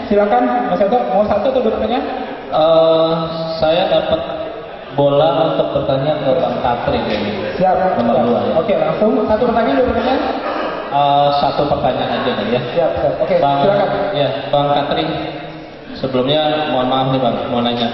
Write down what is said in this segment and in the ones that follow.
Silakan Mas Yanto, mau satu atau dua pertanyaan? Saya dapat bola untuk bertanya ke Bang Katri ini. Siap. Nomor 2 ya. Oke, langsung satu pertanyaan, dua pertanyaan. Satu pertanyaan aja nih ya. Siap. Oke, Bang, silakan. ya, Bang Katri. Sebelumnya mohon maaf nih Bang, mau nanya.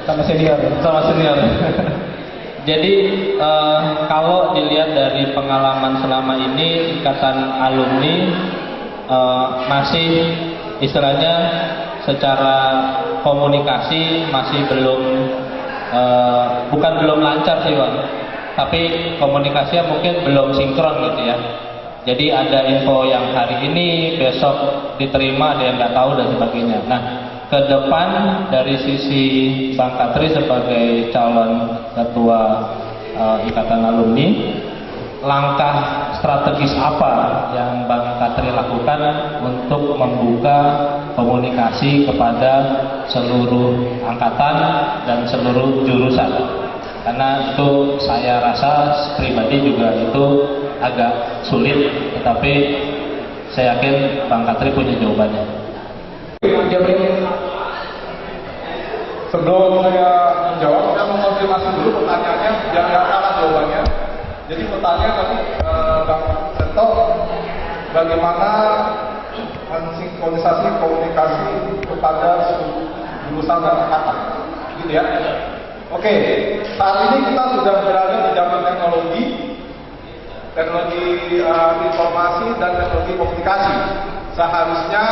Sama senior. Sama senior. Jadi kalau dilihat dari pengalaman selama ini, ikatan alumni masih istilahnya secara komunikasi masih bukan belum lancar sih Bang, tapi komunikasinya mungkin belum sinkron gitu ya. Jadi ada info yang hari ini, besok diterima, ada yang nggak tahu dan sebagainya. Nah, ke depan dari sisi Bang Katri sebagai calon ketua ikatan alumni, langkah strategis apa yang Bang Katri lakukan untuk membuka komunikasi kepada seluruh angkatan dan seluruh jurusan? Karena itu saya rasa pribadi juga itu agak sulit, tetapi saya yakin Bang Katri punya jawabannya. Sebelum saya menjawab, saya mau konfirmasi dulu pertanyaannya, jangan salah jawabannya. Jadi pertanyaan tadi Bang Seto, bagaimana mensinkronisasi komunikasi kepada jurusan dan angkatan, gitu ya? Oke, saat ini kita sudah berada di zaman teknologi informasi dan teknologi komunikasi. Seharusnya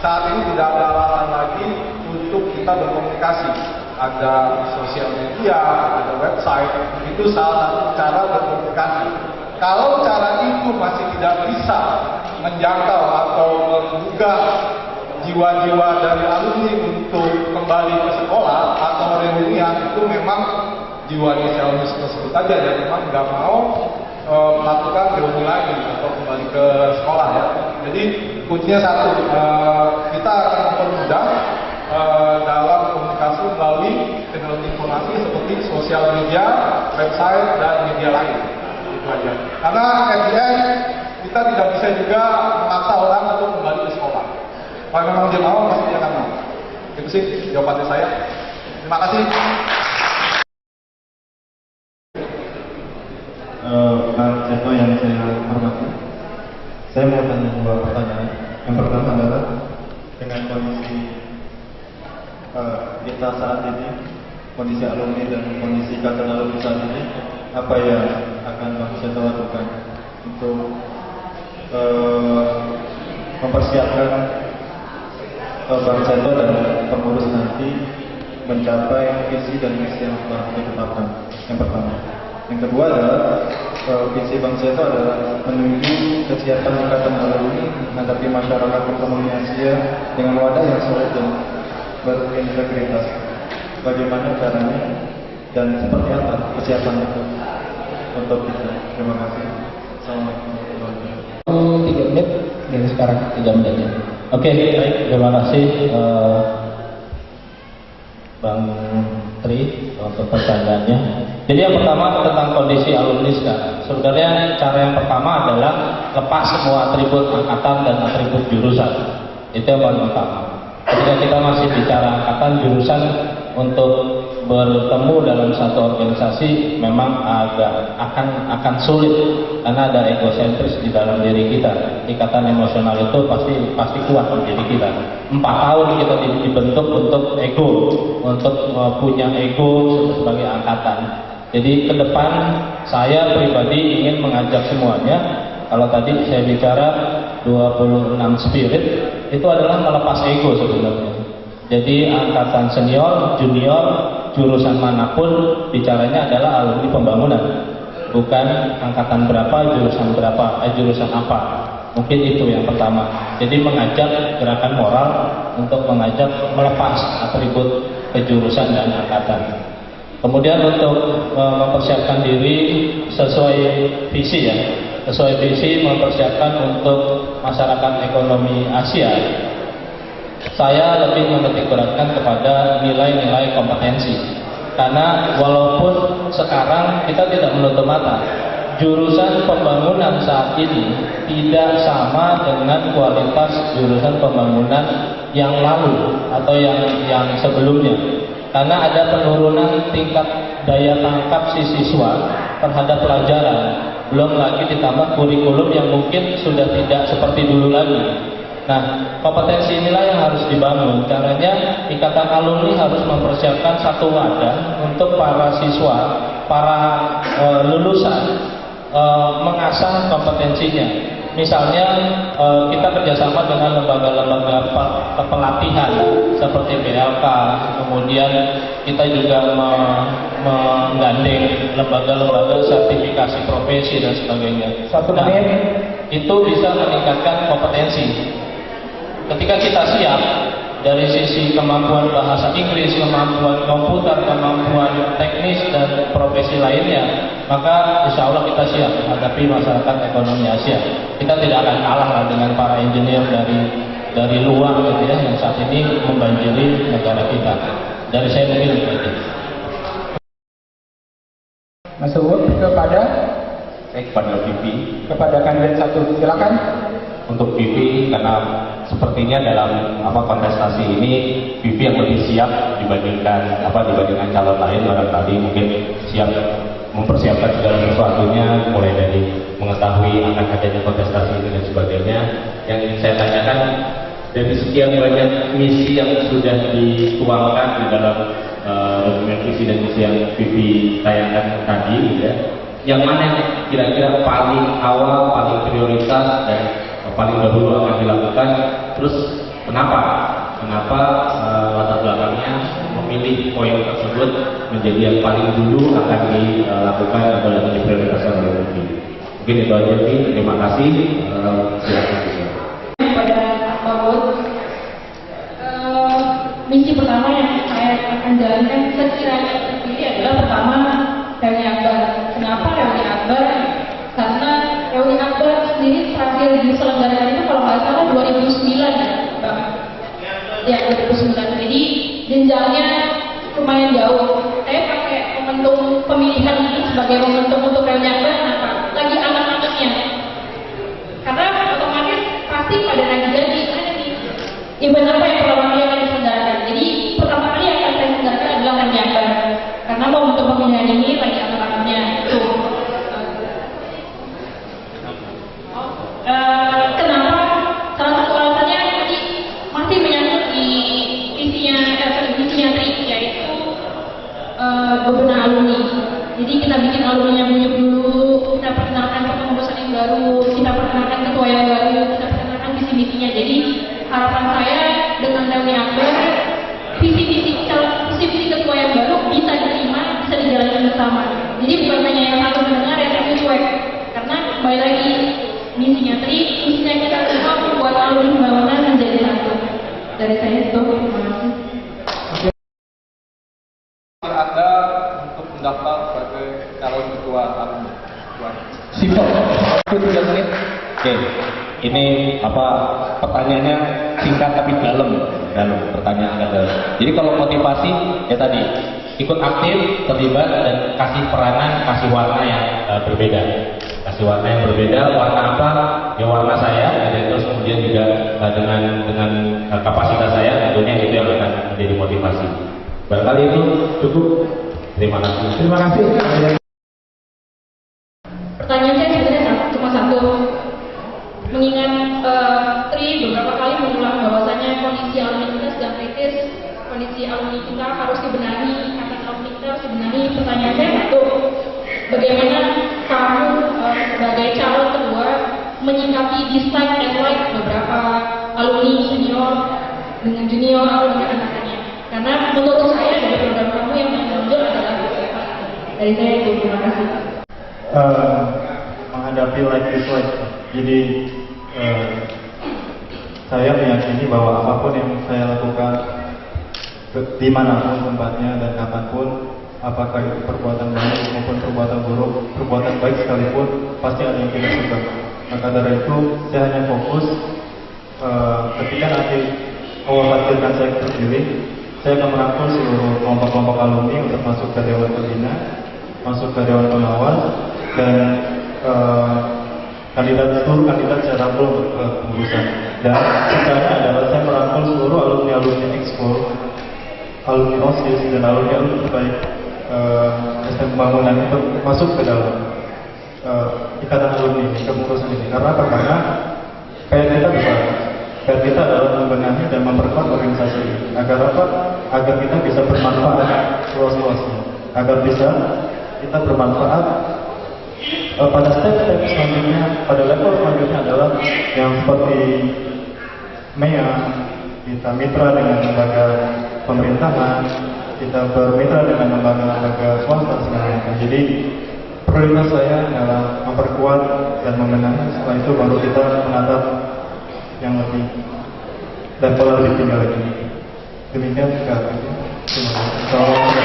saat ini tidak ada alasan lagi untuk kita berkomunikasi. Ada sosial media, ada website, itu salah satu cara berkomunikasi. Kalau cara itu masih tidak bisa menjangkau atau menggugah jiwa-jiwa dari alumni untuk kembali ke sekolah atau reunian, itu memang jiwa Islamisme tersebut aja yang memang nggak mau melakukan reuni lagi atau kembali ke sekolah ya. Jadi kuncinya satu, kita akan mempermudah dalam komunikasi melalui teknologi informasi seperti sosial media, website, dan media lain. Itu aja. Karena kemudian kita tidak bisa juga memaksa orang untuk kembali ke sekolah. Kalau memang dia mau, pasti dia akan mau. Itu sih jawabannya saya. Terima kasih. Bang Seto yang saya hormati, saya mau tanya dua pertanyaan. Yang pertama adalah dengan kondisi kita saat ini, kondisi alumni dan kondisi ikatan alumni saat ini, apa yang akan Bang Seto lakukan untuk mempersiapkan Bang Seto dan pengurus nanti mencapai visi dan misi yang telah ditetapkan? Yang pertama. Yang kedua adalah visi Bang Seto adalah menuju kesiapan ikatan alumni menghadapi masyarakat ekonomi Asia dengan wadah yang solid dan berintegritas. Bagaimana caranya dan seperti apa kesiapan itu untuk kita? Terima kasih. Assalamualaikum warahmatullahi wabarakatuh. 3 menit dari sekarang. 3 menit ya. Oke, baik. Terima kasih Bang Tri untuk pertanyaannya. Jadi yang pertama tentang kondisi alumni sekarang. Sebenarnya cara yang pertama adalah lepas semua atribut angkatan dan atribut jurusan. Itu yang paling utama. Ketika kita masih bicara angkatan, jurusan, untuk bertemu dalam satu organisasi memang akan sulit karena ada egosentris di dalam diri kita. Ikatan emosional itu pasti kuat di diri kita. 4 tahun kita dibentuk untuk ego, untuk punya ego sebagai angkatan. Jadi ke depan saya pribadi ingin mengajak semuanya. Kalau tadi saya bicara 26 spirit, itu adalah melepas ego sebenarnya. Jadi angkatan senior, junior, jurusan manapun bicaranya adalah alumni pembangunan, bukan angkatan berapa, jurusan apa. Mungkin itu yang pertama. Jadi mengajak gerakan moral untuk mengajak melepas atribut kejurusan dan angkatan. Kemudian untuk mempersiapkan diri sesuai visi ya, sesuai visi mempersiapkan untuk masyarakat ekonomi Asia. Saya lebih menitik beratkan kepada nilai-nilai kompetensi. Karena walaupun sekarang kita tidak menutup mata, jurusan pembangunan saat ini tidak sama dengan kualitas jurusan pembangunan yang lalu atau yang sebelumnya, karena ada penurunan tingkat daya tangkap si siswa terhadap pelajaran, belum lagi ditambah kurikulum yang mungkin sudah tidak seperti dulu lagi. Nah, kompetensi inilah yang harus dibangun. Caranya Ikatan Alumni harus mempersiapkan satu wadah untuk para siswa, para lulusan mengasah kompetensinya. Misalnya kita kerjasama dengan lembaga-lembaga pelatihan seperti BLK, kemudian kita juga menggandeng lembaga-lembaga sertifikasi profesi dan sebagainya. Nah, itu bisa meningkatkan kompetensi. Ketika kita siap dari sisi kemampuan bahasa Inggris, kemampuan komputer, kemampuan teknis dan profesi lainnya, maka insya Allah kita siap menghadapi masyarakat ekonomi Asia. Kita tidak akan kalah lah dengan para engineer dari luar gitu ya, yang saat ini membanjiri negara kita. Dari saya mungkin itu aja. Mas Uwud kepada Vivi, kepada kandidat satu, silakan. untuk Vivi karena sepertinya dalam kontestasi ini Vivi yang lebih siap dibandingkan calon lain, barangkali mungkin siap mempersiapkan segala sesuatunya, mulai dari mengetahui akan adanya kontestasi ini dan sebagainya. Yang ingin saya tanyakan, dari sekian banyak misi yang sudah dituangkan di dalam dokumen visi dan misi yang Vivi tayangkan tadi, gitu ya, yang mana yang kira-kira paling awal, paling prioritas dan paling dahulu akan dilakukan, terus kenapa latar belakangnya memilih poin tersebut menjadi yang paling dulu akan dilakukan atau yang diprioritaskan oleh Vivi. Mungkin itu aja sih, terima kasih. Silakan. Pada Pak Uwud, misi pertama yang saya akan jalankan sekiranya terpilih adalah pertama reuni Akbar. Kenapa reuni Akbar? Karena reuni Akbar sendiri terakhir diselenggarakan itu kalau nggak salah 2009 ya, Bang. Ya 2009. Jadi jenjangnya lumayan jauh. Saya pakai momentum pemilihan ini sebagai momentum untuk reuni Akbar. Kenapa? Lagi anak-anaknya. Karena otomatis pasti pada lagi jadi ada nih event apa yang pertama kali akan diselenggarakan. Jadi pertama kali yang akan saya selenggarakan adalah reuni Akbar. Karena momentum pemilihan ini lagi anak-anaknya itu. Kenapa? Salah satu alasannya tadi masih menyangkut di visinya Tri, yaitu bebenah alumni. Jadi kita bikin alumni yang bunyi dulu, kita perkenalkan kepengurusan yang baru, kita perkenalkan ketua yang baru, kita perkenalkan visi-misinya. Jadi harapan saya dengan reuni Akbar, visi-visi ketua yang baru bisa diterima, bisa dijalankan bersama. Jadi bukan hanya yang satu mendengar, yang satu cuek. Karena kembali lagi misinya Tri, misinya kita semua membuat alumni pembangunan menjadi satu. Dari saya itu, terima kasih. Anda untuk mendaftar sebagai calon ketua alumni. Simpel, itu 3 menit. Oke, ini pertanyaannya singkat tapi dalam pertanyaan dalam. Jadi kalau motivasi ya tadi ikut aktif, terlibat dan kasih peranan, kasih warna yang berbeda. Kasih warna yang berbeda, warna apa? Ya warna saya, dan terus kemudian juga dengan kapasitas saya, tentunya itu yang akan menjadi motivasi. Barangkali itu cukup. Terima kasih. Terima kasih. Pertanyaan saya sebenarnya cuma satu. Mengingat Tri beberapa kali mengulang bahwasanya kondisi alumni kita sedang kritis, kondisi alumni kita harus dibenahi, kata alumni kita harus dibenahi. Pertanyaan saya satu, bagaimana kamu sebagai calon kedua menyikapi dislike and like beberapa alumni senior dengan junior atau dengan anak-anaknya? Karena menurut saya dari program kamu yang menonjol adalah dari saya itu. Terima kasih. Menghadapi like dislike, jadi saya meyakini bahwa apapun yang saya lakukan dimanapun tempatnya dan kapanpun, apakah itu perbuatan baik maupun perbuatan buruk, perbuatan baik sekalipun pasti ada yang tidak suka. Maka dari itu saya hanya fokus ketika nanti Allah takdirkan saya terpilih, saya akan merangkul seluruh kelompok-kelompok alumni untuk masuk ke Dewan Pembina, masuk ke Dewan Pengawas, dan seluruh kandidat saya rangkul untuk kepengurusan. Dan sisanya adalah saya merangkul seluruh alumni Expo, alumni OSIS dan alumni terbaik SM Pembangunan untuk masuk ke dalam ikatan alumni kepengurusan ini. Karena apa? Karena PR kita besar. PR kita adalah membenahi dan memperkuat organisasi ini. Agar apa? Agar kita bisa bermanfaat luas-luasnya. Agar bisa kita bermanfaat pada step-step selanjutnya, pada level selanjutnya adalah yang seperti MEA, kita mitra dengan lembaga pemerintahan, kita bermitra dengan lembaga swasta sebenarnya. Jadi prioritas saya adalah memperkuat dan membenahi. Setelah itu baru kita menatap yang lebih level lebih tinggi lagi. Demikian. Terima kasih.